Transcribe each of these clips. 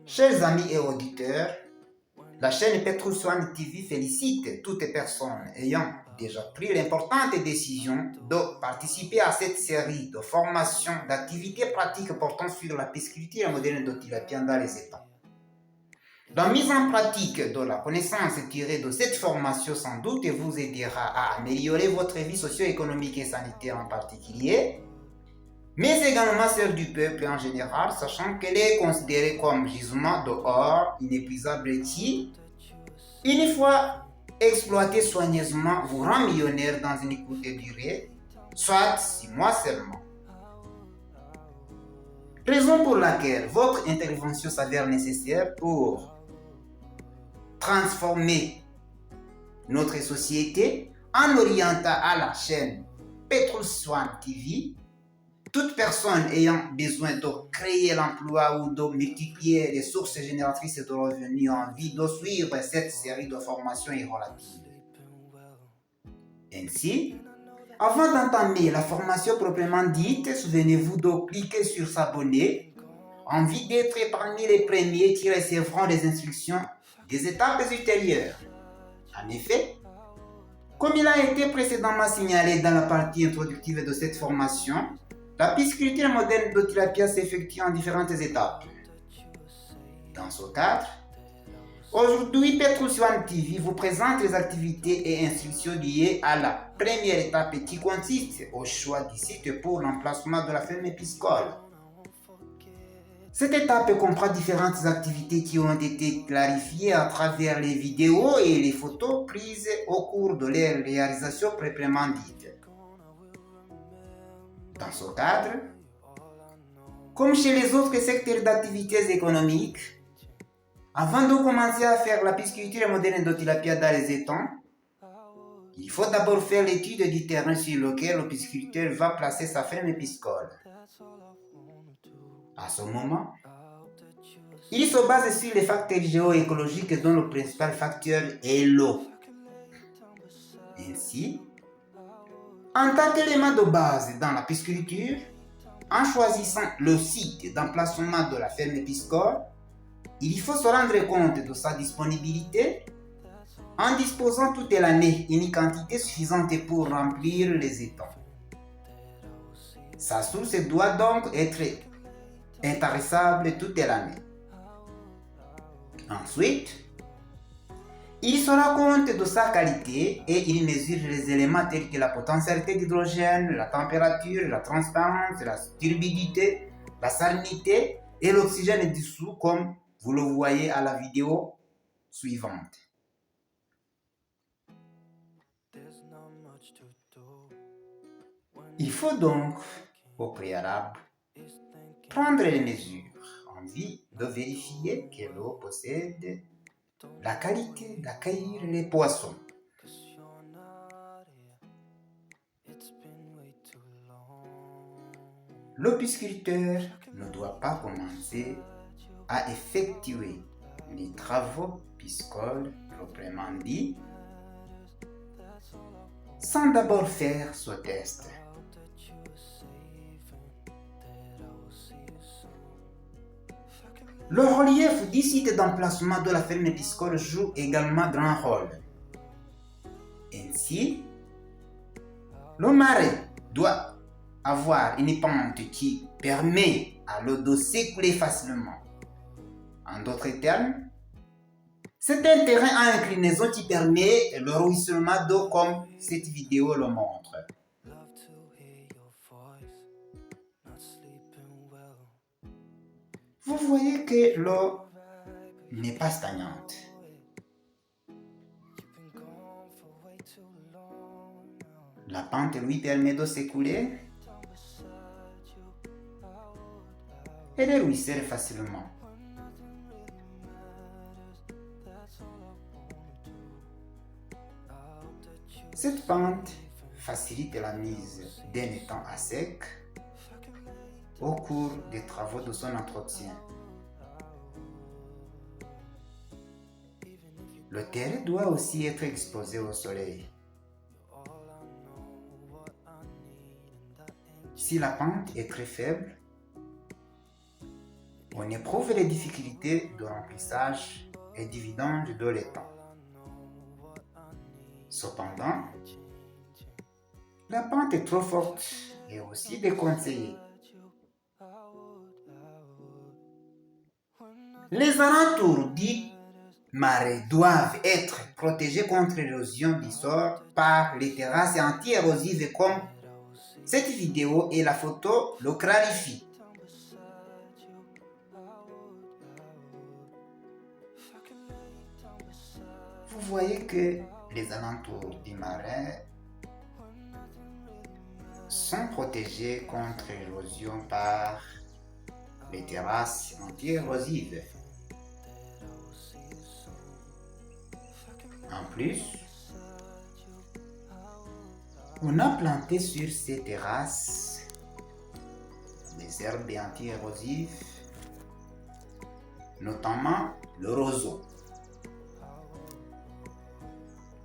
Chers amis et auditeurs, la chaîne Petrus One TV félicite toutes les personnes ayant déjà pris l'importante décision de participer à cette série de formations d'activités pratiques portant sur la pisciculture moderne de tilapia dans les étangs. La mise en pratique de la connaissance tirée de cette formation sans doute vous aidera à améliorer votre vie socio-économique et sanitaire en particulier, mais également celle du peuple en général, sachant qu'elle est considérée comme gisement d'or inépuisable qui, une fois exploité soigneusement, vous rend millionnaire dans une courte durée, soit 6 mois seulement. Raison pour laquelle votre intervention s'avère nécessaire pour transformer notre société en orientant à la chaîne Petrus One TV toute personne ayant besoin de créer l'emploi ou de multiplier les sources génératrices de revenus en envie de suivre cette série de formations et relatives. Ainsi, avant d'entamer la formation proprement dite, souvenez-vous de cliquer sur s'abonner, envie d'être parmi les premiers qui recevront les instructions des étapes ultérieures. En effet, comme il a été précédemment signalé dans la partie introductive de cette formation, la pisciculture moderne de tilapia s'effectue en différentes étapes. Dans ce cadre, aujourd'hui Petrus One TV vous présente les activités et instructions liées à la première étape qui consiste au choix du site pour l'emplacement de la ferme piscicole. Cette étape comprend différentes activités qui ont été clarifiées à travers les vidéos et les photos prises au cours de leur réalisation proprement dite. Dans ce cadre, comme chez les autres secteurs d'activités économiques, avant de commencer à faire la pisciculture moderne de tilapia dans les étangs, il faut d'abord faire l'étude du terrain sur lequel le pisciculteur va placer sa ferme piscicole. À ce moment, il se base sur les facteurs géoécologiques dont le principal facteur est l'eau. Ainsi, en tant qu'élément de base dans la pisciculture, en choisissant le site d'emplacement de la ferme piscicole, il faut se rendre compte de sa disponibilité en disposant toute l'année une quantité suffisante pour remplir les étangs. Sa source doit donc être intarissable toute l'année. Ensuite, il se rend compte de sa qualité et il mesure les éléments tels que la potentialité d'hydrogène, la température, la transparence, la turbidité, la salinité et l'oxygène dissous comme vous le voyez à la vidéo suivante. Il faut donc, au préalable, prendre les mesures en vue de vérifier que l'eau possède la qualité d'accueillir les poissons. Le pisciculteur ne doit pas commencer à effectuer les travaux piscicoles proprement dit sans d'abord faire ce test. Le relief du site d'emplacement de la ferme piscicole joue également grand rôle. Ainsi, le marais doit avoir une pente qui permet à l'eau de s'écouler facilement. En d'autres termes, c'est un terrain à inclinaison qui permet le ruissellement d'eau comme cette vidéo le montre. Vous voyez que l'eau n'est pas stagnante. La pente lui permet de s'écouler et de ruisseler facilement. Cette pente facilite la mise d'un étang à sec au cours des travaux de son entretien. Le terrain doit aussi être exposé au soleil. Si la pente est très faible, On éprouve les difficultés de remplissage et du vidange de l'étang. Cependant, la pente est trop forte et aussi déconseillée. Les alentours dits marais doivent être protégés contre l'érosion du sol par les terrasses anti-érosives comme cette vidéo et la photo le clarifient. Vous voyez que les alentours du marais sont protégés contre l'érosion par les terrasses anti-érosives. En plus, on a planté sur ces terrasses des herbes anti-érosives, notamment le roseau.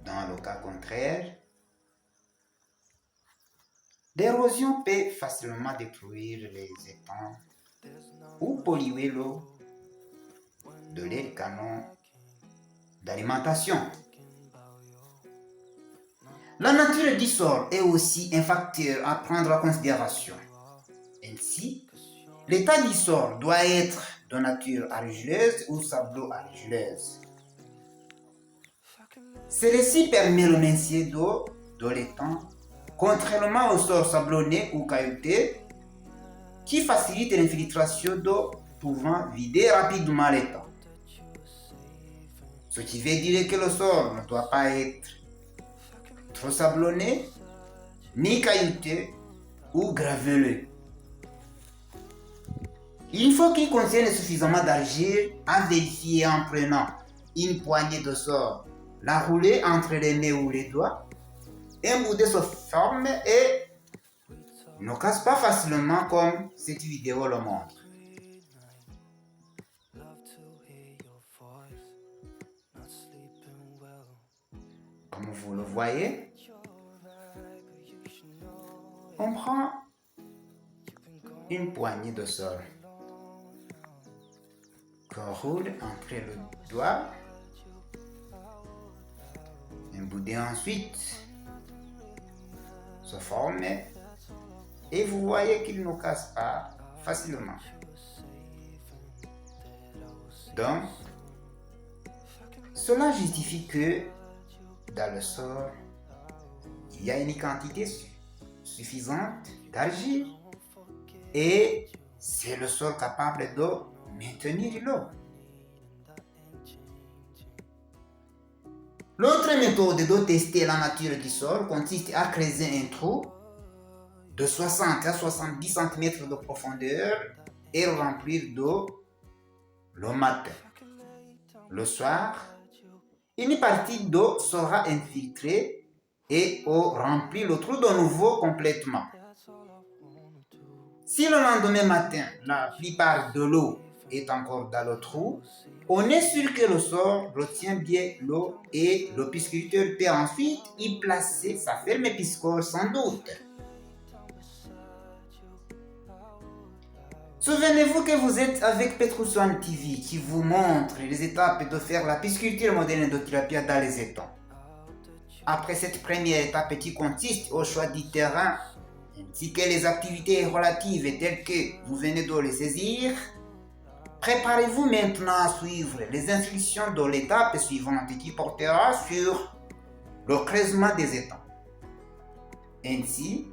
Dans le cas contraire, l'érosion peut facilement détruire les étangs ou polluer l'eau de leurs canaux d'alimentation. La nature du sol est aussi un facteur à prendre en considération. Ainsi, l'état du sol doit être de nature argileuse ou sablo-argileuse. Celle-ci permet le maintien d'eau de l'étang, contrairement au sol sablonné ou caillouté, qui facilite l'infiltration d'eau pouvant vider rapidement l'étang. Ce qui veut dire que le sol ne doit pas être trop sablonné, ni caillouté ou graveleux. Il faut qu'il contienne suffisamment d'argile à vérifier en prenant une poignée de sol, la rouler entre les mains ou les doigts, un bout de se forme et ne casse pas facilement comme cette vidéo le montre. Comme vous le voyez, on prend une poignée de sol qu'on roule entre le doigt, un boudin ensuite se forme et vous voyez qu'il ne casse pas facilement. Donc, cela justifie que dans le sol, il y a une quantité suffisante d'argile et c'est le sol capable de maintenir l'eau. L'autre méthode de tester la nature du sol consiste à creuser un trou de 60 à 70 cm de profondeur et le remplir d'eau le matin. Le soir, une partie d'eau sera infiltrée et on remplit le trou de nouveau complètement. Si le lendemain matin, la plupart de l'eau est encore dans le trou, on est sûr que le sol retient bien l'eau et le pisciculteur peut ensuite y placer sa ferme piscicole sans doute. Souvenez-vous que vous êtes avec Petroswan TV qui vous montre les étapes de faire la pisciculture moderne de tilapia dans les étangs. Après cette première étape qui consiste au choix du terrain ainsi que les activités relatives telles que vous venez de les saisir, préparez-vous maintenant à suivre les instructions de l'étape suivante qui portera sur le creusement des étangs. Ainsi,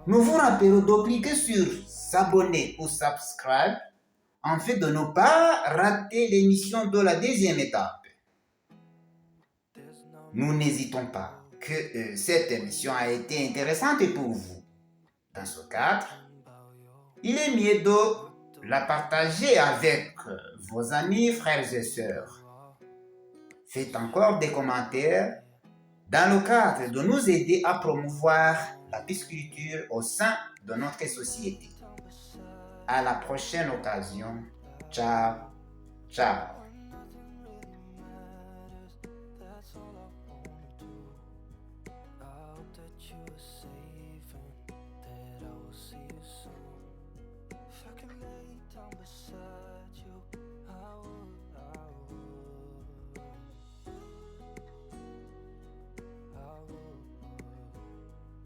nous vous rappelons de cliquer sur s'abonner ou subscribe afin de ne pas rater l'émission de la deuxième étape. Nous n'hésitons pas que cette émission a été intéressante pour vous. Dans ce cadre, il est mieux de la partager avec vos amis, frères et sœurs. Faites encore des commentaires dans le cadre de nous aider à promouvoir la pisciculture au sein de notre société. À la prochaine occasion. Ciao, ciao.